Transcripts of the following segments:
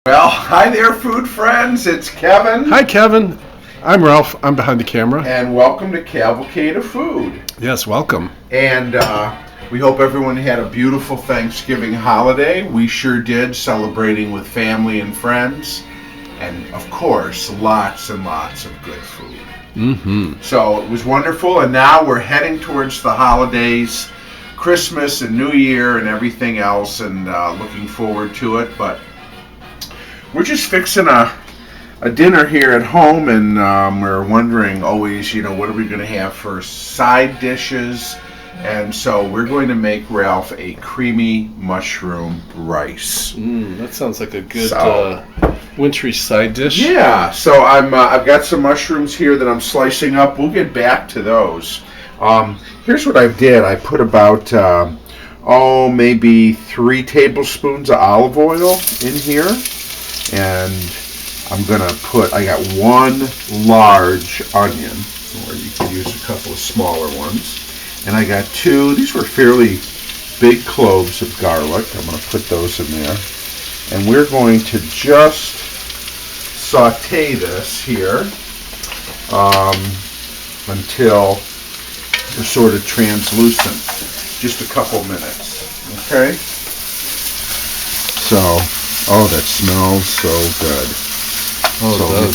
Well, hi there, food friends. It's Kevin. Hi, Kevin. I'm Ralph. I'm behind the camera. And welcome to Cavalcade of Food. Yes, welcome. And we hope everyone had a beautiful Thanksgiving holiday. We sure did, celebrating with family and friends. And, of course, lots and lots of good food. Mm-hmm. So it was wonderful. And now we're heading towards the holidays, Christmas and New Year and everything else, and looking forward to it. But we're just fixing a dinner here at home, and we're wondering always, what are we going to have for side dishes? And so we're going to make Ralph a creamy mushroom rice. That sounds like a good wintry side dish. Yeah, so I've got some mushrooms here that I'm slicing up. We'll get back to those. Here's what I did. I put about, maybe 3 tablespoons of olive oil in here. And I'm going to I got 1 large onion, or you could use a couple of smaller ones. And I got 2, these were fairly big cloves of garlic. I'm going to put those in there. And we're going to just saute this here until they're sort of translucent. Just a couple minutes. Okay? So, that smells so good.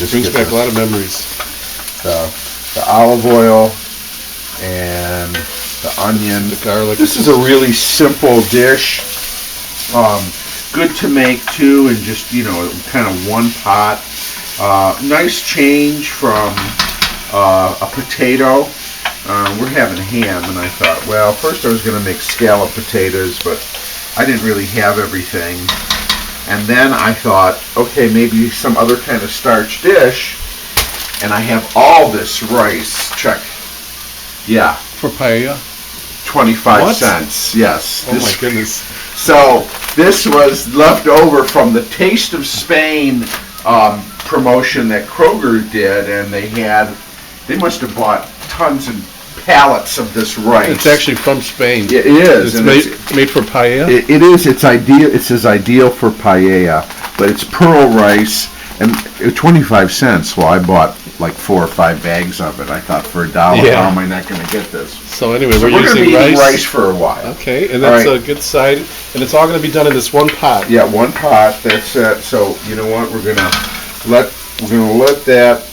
It brings back a lot of memories. The olive oil and the onion, the garlic. This is a really simple dish. Good to make too, and just kind of one pot. Nice change from a potato. We're having ham, and I thought, well, first I was going to make scallop potatoes, but I didn't really have everything. And then I thought, okay, maybe some other kind of starch dish. And I have all this rice. Check. Yeah. For paella? 25 cents. Yes. Oh my goodness. So this was left over from the Taste of Spain promotion that Kroger did, and they must have bought tons and pallets of this rice. It's actually from Spain. It is. It's made for paella? It is. It's ideal. It says ideal for paella, but it's pearl rice, and 25 cents. Well, I bought like 4 or 5 bags of it. I thought for $1, how am I not going to get this? So anyway, we're using going to be rice. eating rice for a while. Okay, and that's a good side, and it's all going to be done in this one pot. Yeah, one pot. That's it. So you know what? We're going to let that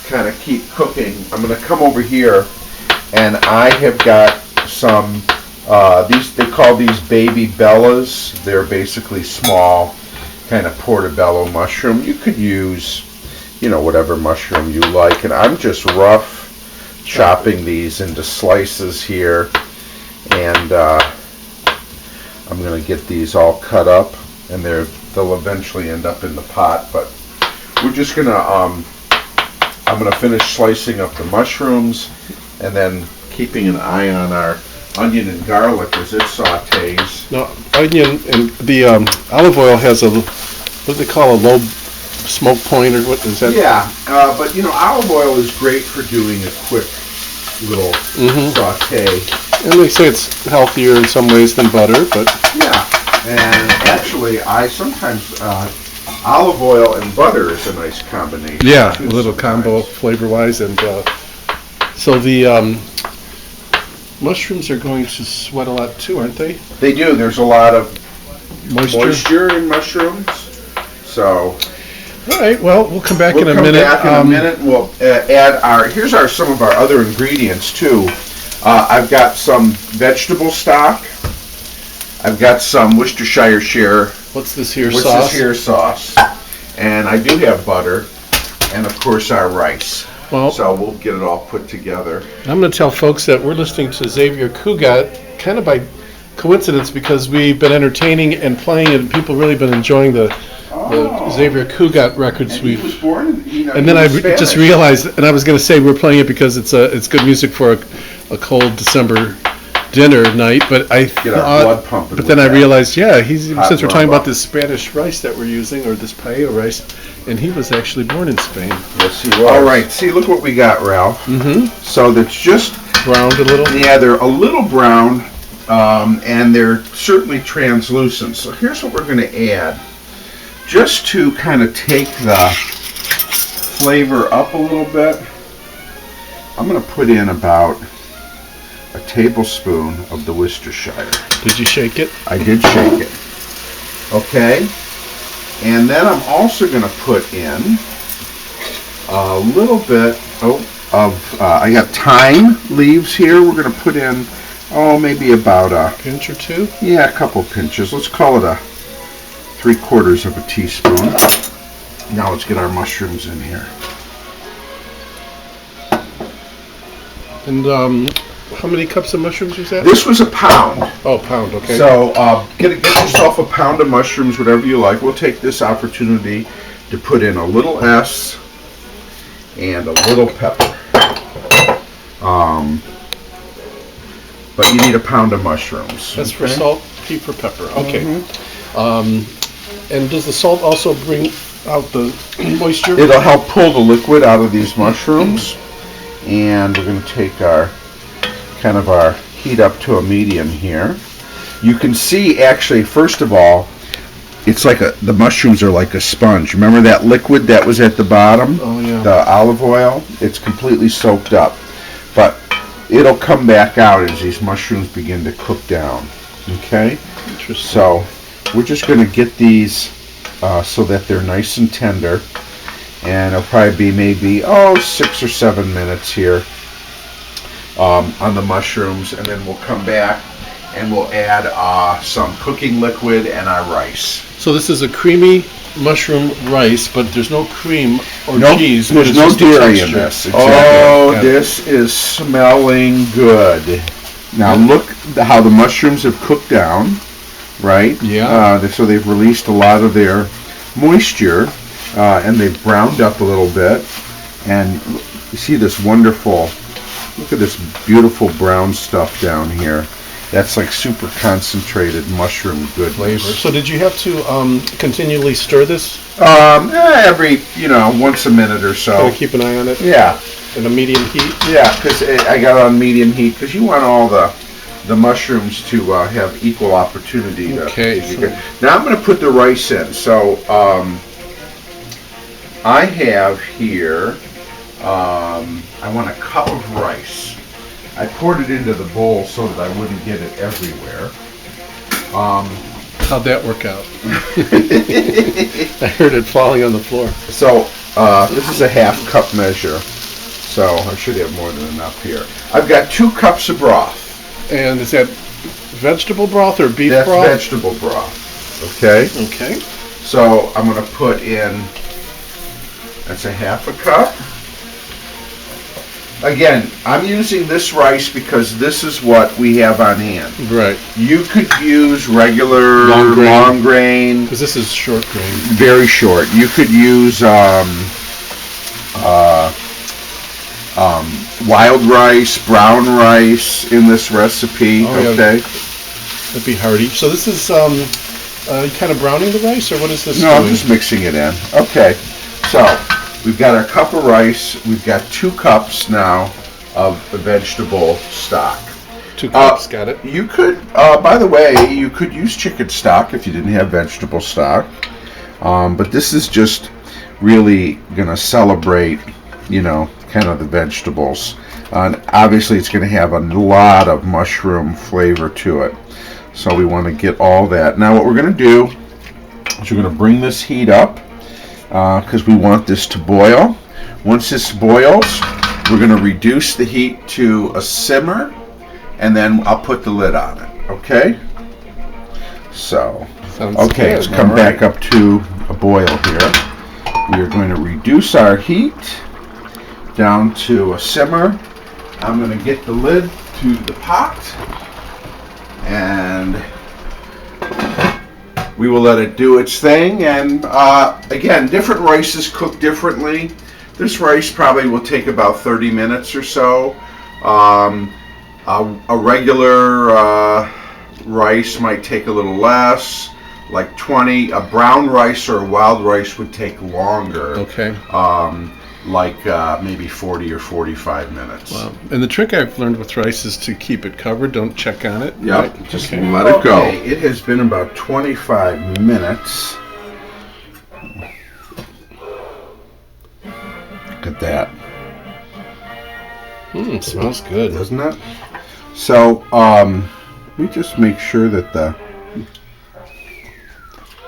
kind of keep cooking. I'm going to come over here. And I have got some, they call these baby bellas. They're basically small, kind of portobello mushroom. You could use, whatever mushroom you like. And I'm just rough chopping these into slices here. And I'm going to get these all cut up. And they'll eventually end up in the pot. But we're just going to, I'm going to finish slicing up the mushrooms. And then keeping an eye on our onion and garlic as it sautés. Now, onion and the olive oil has what do they call a low smoke point, or what is that? Yeah, but olive oil is great for doing a quick little sauté. And they say it's healthier in some ways than butter, but yeah. And actually, I sometimes olive oil and butter is a nice combination. Yeah, a little combo flavor-wise, and so the mushrooms are going to sweat a lot too, aren't they? They do. There's a lot of moisture in mushrooms. So. All right. Well, we'll come back in a minute. Back in a minute. We'll add here's some of our other ingredients too. I've got some vegetable stock. I've got some Worcestershire. What's this here sauce? Worcestershire sauce. And I do have butter, and of course our rice. Well, so we'll get it all put together. I'm going to tell folks that we're listening to Xavier Cugat kind of by coincidence, because we've been entertaining and playing it, and people really been enjoying the Xavier Cugat records. And he was born, and then I just realized, and I was going to say we're playing it because it's good music for a cold December dinner night, but I blood pumping. But then I realized, since we're talking about this Spanish rice that we're using, or this paella rice, and he was actually born in Spain. Yes, he was. All right, see, look what we got, Ralph. Mm-hmm. So that's just browned a little. Yeah, they're a little brown, and they're certainly translucent. So here's what we're going to add. just to kind of take the flavor up a little bit, I'm going to put in about a tablespoon of the Worcestershire. Did you shake it? I did shake it. Okay. And then I'm also going to put in a little bit of I got thyme leaves here. We're going to put in, maybe about a pinch or two? Yeah, a couple pinches. Let's call it a 3/4 of a teaspoon. Now let's get our mushrooms in here. And how many cups of mushrooms was that? This was a pound. Oh, pound, okay. So get yourself a pound of mushrooms, whatever you like. We'll take this opportunity to put in a little S and a little pepper. But you need a pound of mushrooms. That's for salt, pepper, pepper. Okay. And does the salt also bring out the moisture? It'll help pull the liquid out of these mushrooms. And we're going to take our heat up to a medium here. You can see, actually, first of all, it's like the mushrooms are like a sponge. Remember that liquid that was at the bottom? Oh, yeah. The olive oil? It's completely soaked up. But it'll come back out as these mushrooms begin to cook down. Okay? Interesting. So we're just going to get these so that they're nice and tender. And it'll probably be maybe 6 or 7 minutes here on the mushrooms, and then we'll come back and we'll add some cooking liquid and our rice. So this is a creamy mushroom rice, but there's no cream or cheese. There's no dairy in this. Exactly. This is smelling good. Now look how the mushrooms have cooked down, right? Yeah. So they've released a lot of their moisture. And they've browned up a little bit, and you see this wonderful, look at this beautiful brown stuff down here. That's like super concentrated mushroom goodness. Flavor. So did you have to continually stir this? Every, once a minute or so. Kind of keep an eye on it? Yeah. In a medium heat? Yeah, because I got it on medium heat, because you want all the mushrooms to have equal opportunity. Okay. Now I'm going to put the rice in. So, I have here, I want a cup of rice. I poured it into the bowl so that I wouldn't get it everywhere. How'd that work out? I heard it falling on the floor. So this is a half cup measure. So I should have more than enough here. I've got 2 cups of broth. And is that vegetable broth or beef broth? That's vegetable broth. Okay? Okay. So I'm going to put in, that's a half a cup. Again, I'm using this rice because this is what we have on hand. Right. You could use regular long grain. Because this is short grain. Very short. You could use wild rice, brown rice in this recipe. Oh, okay. Yeah. That'd be hearty. So this is kind of browning the rice, or what is this? No, I'm just mixing it in. Okay. So we've got our cup of rice. We've got 2 cups now of the vegetable stock. 2 cups, got it. You could, by the way, you could use chicken stock if you didn't have vegetable stock. But this is just really going to celebrate, kind of the vegetables. And obviously it's going to have a lot of mushroom flavor to it. So we want to get all that. Now what we're going to do is we're going to bring this heat up because we want this to boil. Once this boils, we're going to reduce the heat to a simmer, and then I'll put the lid on it. Okay? So, okay, it's come back up to a boil here. We are going to reduce our heat down to a simmer. I'm going to get the lid to the pot, and we will let it do its thing. And again, different rices cook differently. This rice probably will take about 30 minutes or so. A regular rice might take a little less, like 20. A brown rice or a wild rice would take longer. Okay. Like maybe 40 or 45 minutes. Wow. And the trick I've learned with rice is to keep it covered. Don't check on it. Yep. Right? Just let it go. It has been about 25 minutes. that? Smells good. Doesn't it? So, let me just make sure that the...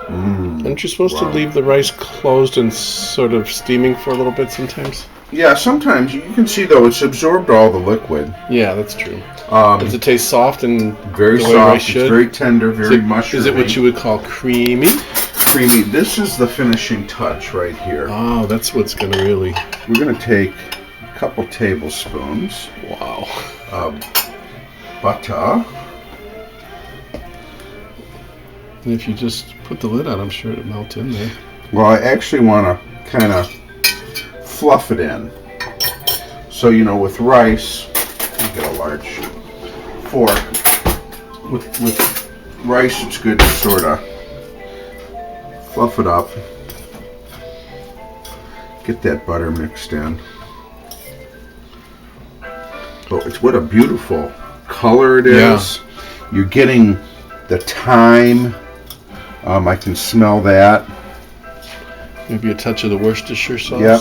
Aren't you supposed to leave the rice closed and sort of steaming for a little bit sometimes? Yeah, sometimes. You can see, though, it's absorbed all the liquid. Yeah, that's true. Does it taste soft and very the way soft? rice should? It's very tender, very mushroomy. Is it what you would call creamy? Creamy. This is the finishing touch right here. Oh, that's what's going to really... We're going to take a couple tablespoons Wow. of butter. And if you just put the lid on, I'm sure it'll melt in there. Well, I actually want to kind of fluff it in. So, you know, with rice, you get a large fork. With rice, it's good to sort of fluff it up. Get that butter mixed in. But it's what a beautiful color it is. Yeah. You're getting the thyme. I can smell that. Maybe a touch of the Worcestershire sauce. Yep.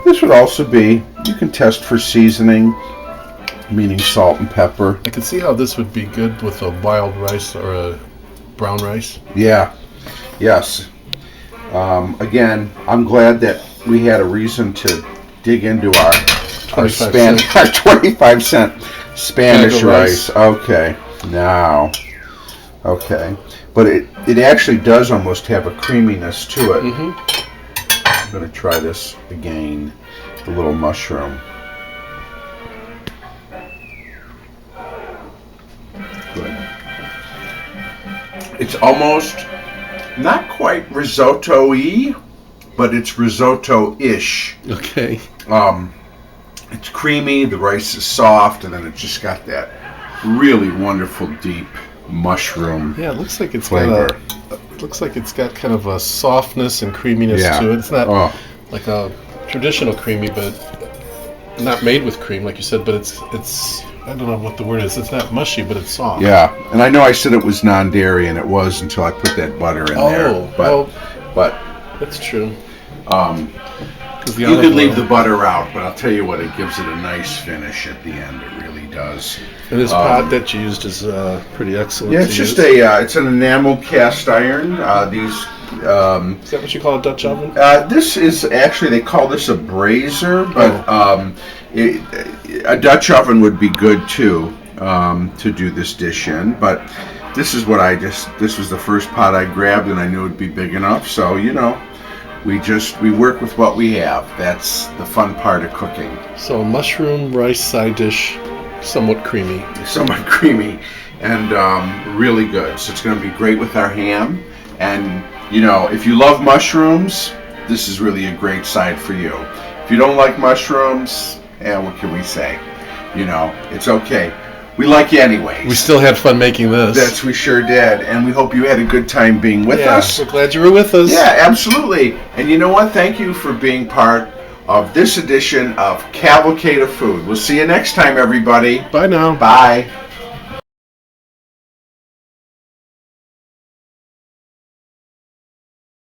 This would also be, you can test for seasoning, meaning salt and pepper. I can see how this would be good with a wild rice or a brown rice. Yeah. Yes. Again, I'm glad that we had a reason to dig into our 25-cent Spanish rice. Okay. Now. Okay. But it actually does almost have a creaminess to it. I'm going to try this again, the little mushroom. Good. It's almost not quite risotto-y, but it's risotto-ish. Okay. It's creamy, the rice is soft, and then it's just got that really wonderful deep mushroom. Yeah, it looks like it's flavor. It's got kind of a softness and creaminess to it. It's not like a traditional creamy, but not made with cream, like you said. But it's I don't know what the word is. It's not mushy, but it's soft. Yeah, and I know I said it was non-dairy, and it was until I put that butter in there. But that's true. You could leave the butter out, but I'll tell you what, it gives it a nice finish at the end. It really does. And this pot that you used is pretty excellent. Yeah, it's just it's an enameled cast iron. Is that what you call a Dutch oven? This is actually, they call this a brazier, but a Dutch oven would be good too to do this dish in. But this is what this was the first pot I grabbed, and I knew it would be big enough. So, you know, we work with what we have. That's the fun part of cooking. So mushroom rice side dish, somewhat creamy. Somewhat creamy and really good. So it's going to be great with our ham. And, you know, if you love mushrooms, this is really a great side for you. If you don't like mushrooms, what can we say? You know, it's okay. We like you anyways. We still had fun making this. We sure did. And we hope you had a good time being with us. We're glad you were with us. Yeah, absolutely. And you know what? Thank you for being part of this edition of Cavalcade of Food. We'll see you next time, everybody. Bye now. Bye.